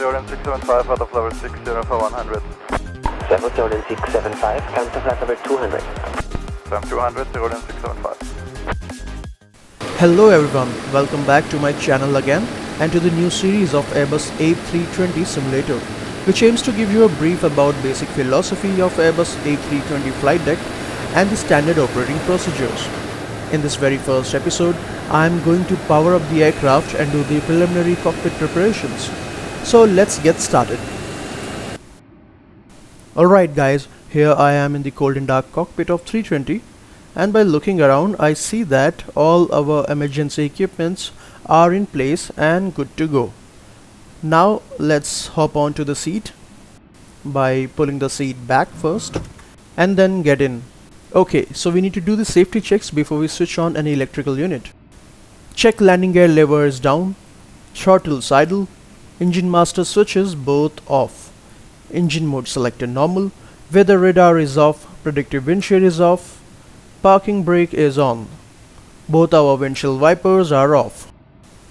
Jordan 675 out of level 60 for 100. Level Jordan 675, come to flight level 200. Climb 200, Jordan 675. Hello everyone, welcome back to my channel again and to the new series of Airbus A320 simulator, which aims to give you a brief about basic philosophy of Airbus A320 flight deck and the standard operating procedures. In this very first episode, I am going to power up the aircraft and do the preliminary cockpit preparations. So let's get started. Alright guys, here I am in the cold and dark cockpit of 320, and by looking around I see that all our emergency equipments are in place and good to go. Now let's hop on to the seat by pulling the seat back first and then get in. Okay, so we need to do the safety checks before we switch on any electrical unit. Check landing gear lever is down, throttles idle, engine master switches both off, engine mode selected normal, weather radar is off, predictive wind shear is off, parking brake is on, both our windshield wipers are off.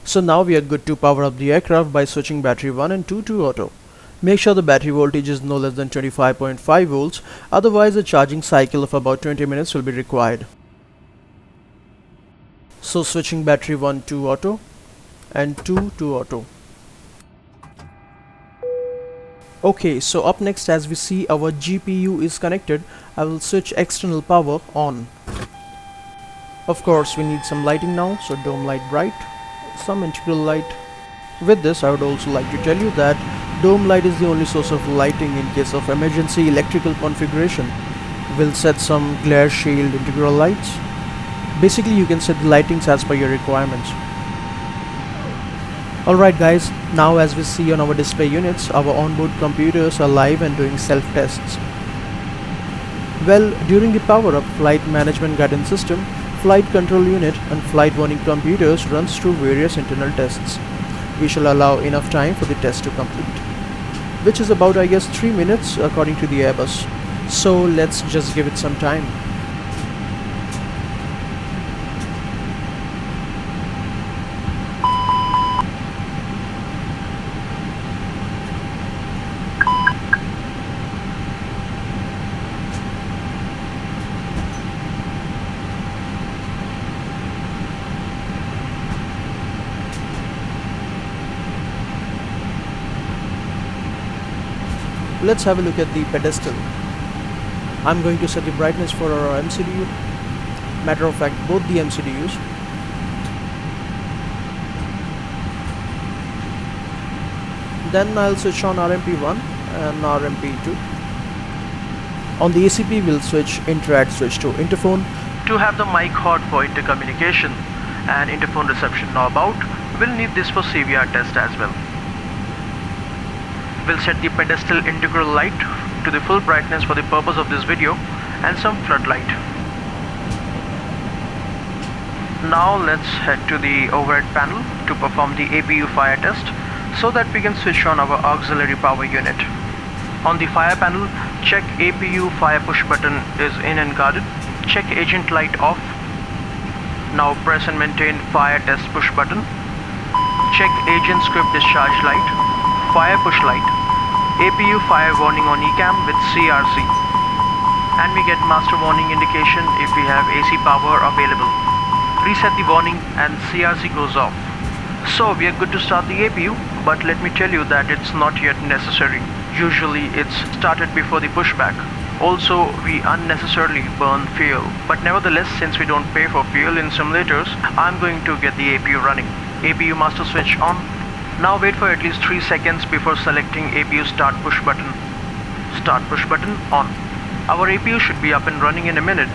So now we are good to power up the aircraft by switching battery 1 and 2 to auto. Make sure the battery voltage is no less than 25.5 volts, otherwise a charging cycle of about 20 minutes will be required. So switching battery 1 to auto and 2 to auto. Okay, so up next, as we see our GPU is connected, I will switch external power on. Of course we need some lighting now, so dome light bright, some integral light. With this I would also like to tell you that dome light is the only source of lighting in case of emergency electrical configuration. We'll set some glare shield integral lights. Basically you can set the lightings as per your requirements. Alright guys, now as we see on our display units, our onboard computers are live and doing self-tests. Well, during the power up, flight management guidance system, flight control unit and flight warning computers runs through various internal tests. We shall allow enough time for the test to complete, which is about I guess 3 minutes according to the Airbus. So let's just give it some time. Let's have a look at the pedestal. I'm going to set the brightness for our MCDU. Matter of fact, both the MCDUs. Then I'll switch on RMP1 and RMP2. On the ACP, we'll switch inter-add switch to interphone to have the mic hot for intercommunication and interphone reception knob out. We'll need this for CVR test as well. We'll set the pedestal integral light to the full brightness for the purpose of this video and some floodlight. Now let's head to the overhead panel to perform the Apu Fire Test so that we can switch on our auxiliary power unit. On the fire panel, check Apu fire push button is in and guarded. Check agent light off. Now press and maintain fire test push button. Check agent script discharge light, fire push light, Apu fire warning on ECAM with CRC, and we get master warning indication if we have AC power available. Reset the warning and CRC goes off. So we are good to start the APU, but let me tell you that it's not yet necessary. Usually it's started before the pushback. Also, we unnecessarily burn fuel, but nevertheless, since we don't pay for fuel in simulators, I'm going to get the APU running. APU master switch on. Now wait for at least 3 seconds before selecting APU start push button. Start push button on. Our APU should be up and running in a minute.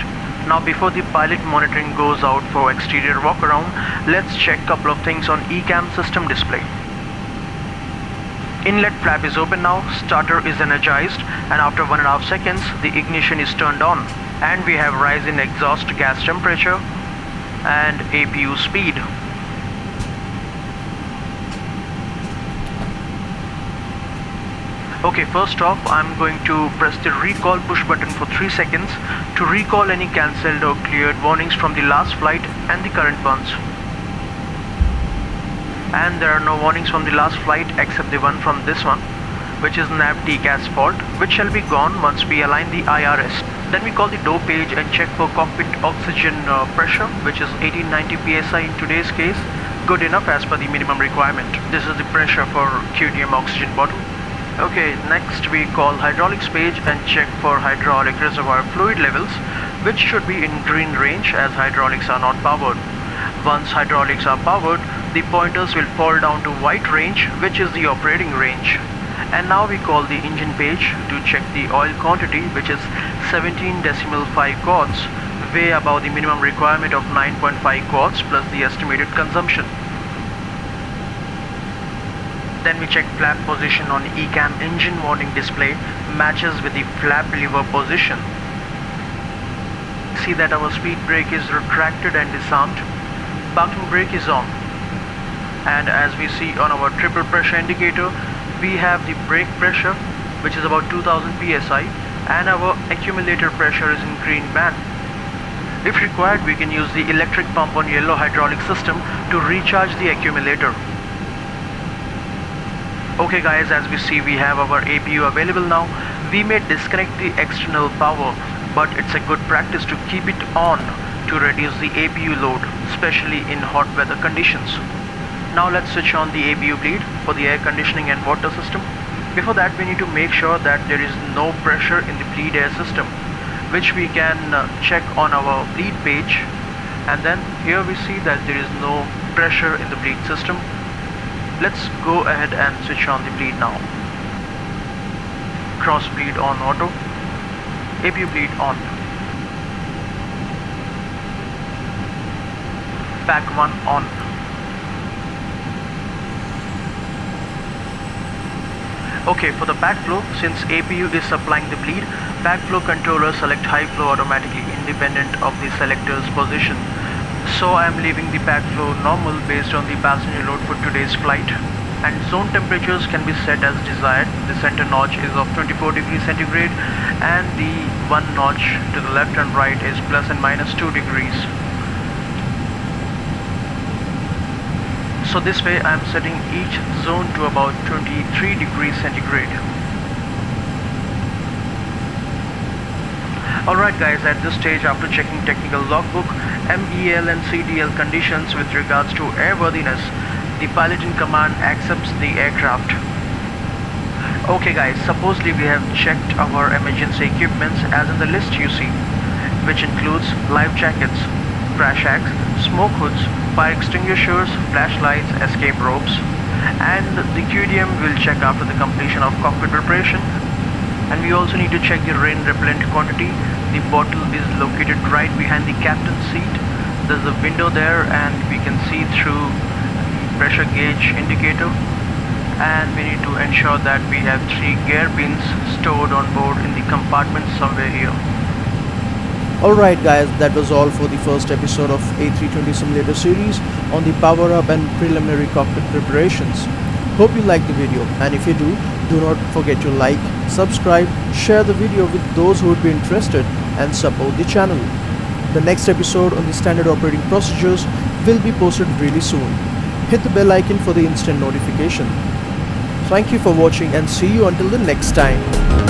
Now before the pilot monitoring goes out for exterior walkaround, let's check couple of things on ECAM system display. Inlet flap is open now, starter is energized, and after 1.5 seconds the ignition is turned on, and we have rise in exhaust gas temperature and APU speed. Okay, first off, I'm going to press the recall push button for 3 seconds to recall any cancelled or cleared warnings from the last flight and the current ones. and there are no warnings from the last flight except the one from this one, which is nav TCAS fault, which shall be gone once we align the IRS. Then we call the door page and check for cockpit oxygen pressure, which is 1890 psi in today's case, good enough as per the minimum requirement. This is the pressure for QDM oxygen bottle. Okay, next we call hydraulics page and check for hydraulic reservoir fluid levels, which should be in green range as hydraulics are not powered. Once hydraulics are powered, the pointers will fall down to white range, which is the operating range. And now we call the engine page to check the oil quantity, which is 17.5 quarts, way above the minimum requirement of 9.5 quarts plus the estimated consumption. Then we check flap position on ECAM engine warning display matches with the flap lever position. See that our speed brake is retracted and disarmed. Parking brake is on. And as we see on our triple pressure indicator, we have the brake pressure, which is about 2000 psi, and our accumulator pressure is in green band. If required, we can use the electric pump on yellow hydraulic system to recharge the accumulator. Okay guys, as we see, we have our APU available now. We may disconnect the external power, but it's a good practice to keep it on to reduce the APU load, especially in hot weather conditions. Now let's switch on the APU bleed for the air conditioning and water system. Before that, we need to make sure that there is no pressure in the bleed air system, which we can check on our bleed page. And then here we see that there is no pressure in the bleed system. Let's go ahead and switch on the bleed now. Cross bleed on auto, APU bleed on. Pack 1 on. Okay, for the pack flow, since APU is supplying the bleed, pack flow controller select high flow automatically independent of the selector's position. So I am leaving the pack flow normal based on the passenger load for today's flight. And zone temperatures can be set as desired. The center notch is of 24 degrees centigrade and the one notch to the left and right is plus and minus 2 degrees. So this way I am setting each zone to about 23 degrees centigrade. Alright guys, at this stage, after checking technical logbook, MEL and CDL conditions with regards to airworthiness, the pilot in command accepts the aircraft. Okay guys, supposedly we have checked our emergency equipments as in the list you see, which includes life jackets, crash axe, smoke hoods, fire extinguishers, flashlights, escape ropes, and the QDM will check after the completion of cockpit preparation. And we also need to check the rain repellent quantity. The bottle is located right behind the captain's seat. There's a window there and we can see through the pressure gauge indicator. And we need to ensure that we have 3 gear pins stored on board in the compartment somewhere here. Alright guys, that was all for the first episode of A320 Simulator series on the power up and preliminary cockpit preparations. Hope you liked the video, and if you do not forget to like, subscribe, share the video with those who would be interested and support the channel. The next episode on the standard operating procedures will be posted really soon. Hit the bell icon for the instant notification. Thank you for watching and see you until the next time.